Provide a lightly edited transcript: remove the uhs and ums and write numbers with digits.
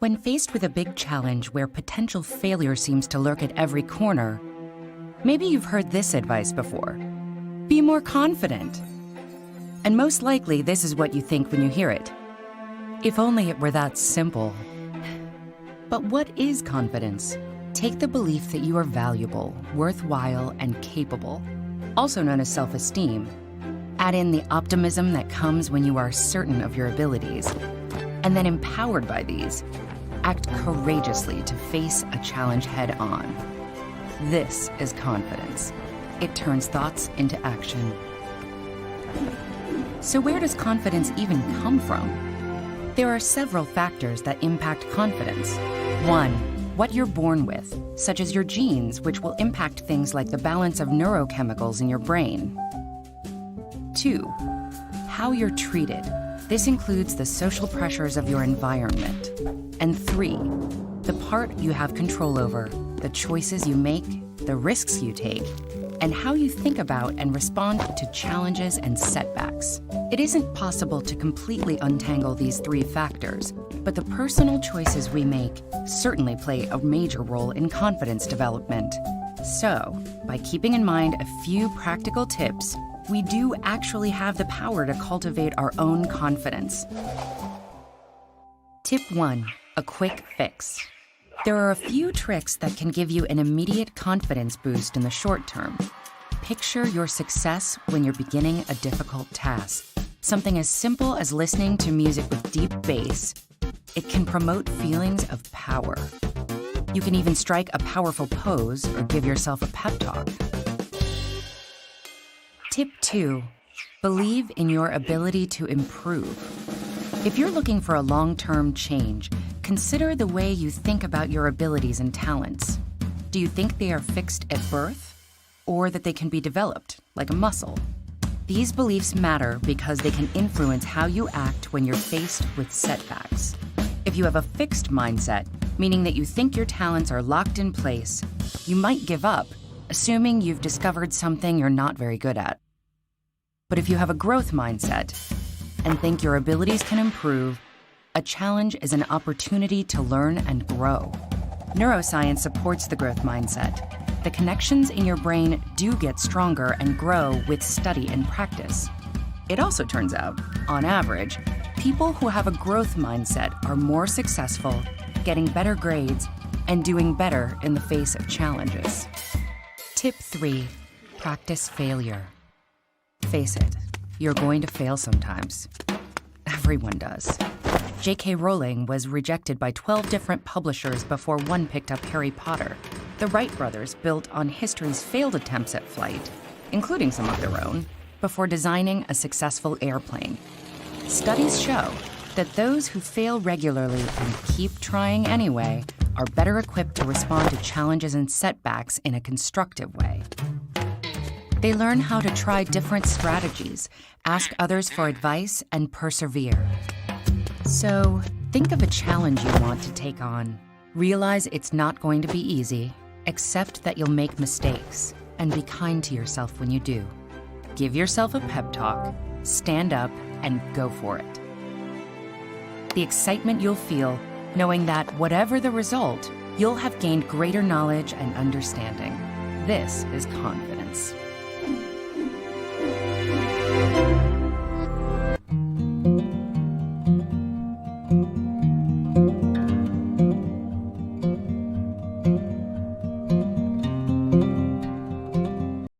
When faced with a big challenge where potential failure seems to lurk at every corner, maybe you've heard this advice before. Be more confident. And most likely, this is what you think when you hear it. If only it were that simple. But what is confidence? Take the belief that you are valuable, worthwhile, and capable, also known as self-esteem. Add in the optimism that comes when you are certain of your abilities. And then empowered by these, act courageously to face a challenge head on. This is confidence. It turns thoughts into action. So where does confidence even come from? There are several factors that impact confidence. 1, what you're born with, such as your genes, which will impact things like the balance of neurochemicals in your brain. 2, how you're treated. This includes the social pressures of your environment. And 3, the part you have control over, the choices you make, the risks you take, and how you think about and respond to challenges and setbacks. It isn't possible to completely untangle these 3 factors, but the personal choices we make certainly play a major role in confidence development. So, by keeping in mind a few practical tips, we do actually have the power to cultivate our own confidence. Tip 1, a quick fix. There are a few tricks that can give you an immediate confidence boost in the short term. Picture your success when you're beginning a difficult task. Something as simple as listening to music with deep bass. It can promote feelings of power. You can even strike a powerful pose or give yourself a pep talk. Tip 2, believe in your ability to improve. If you're looking for a long-term change, consider the way you think about your abilities and talents. Do you think they are fixed at birth, or that they can be developed, like a muscle? These beliefs matter because they can influence how you act when you're faced with setbacks. If you have a fixed mindset, meaning that you think your talents are locked in place, you might give up, assuming you've discovered something you're not very good at. But if you have a growth mindset and think your abilities can improve, a challenge is an opportunity to learn and grow. Neuroscience supports the growth mindset. The connections in your brain do get stronger and grow with study and practice. It also turns out, on average, people who have a growth mindset are more successful, getting better grades, and doing better in the face of challenges. Tip 3, practice failure. Face it, you're going to fail sometimes. Everyone does. J.K. Rowling was rejected by 12 different publishers before one picked up Harry Potter. The Wright brothers built on history's failed attempts at flight, including some of their own, before designing a successful airplane. Studies show that those who fail regularly and keep trying anyway are better equipped to respond to challenges and setbacks in a constructive way. They learn how to try different strategies, ask others for advice, and persevere. So, think of a challenge you want to take on. Realize it's not going to be easy. Accept that you'll make mistakes, and be kind to yourself when you do. Give yourself a pep talk, stand up, and go for it. The excitement you'll feel, knowing that whatever the result, you'll have gained greater knowledge and understanding. This is confidence.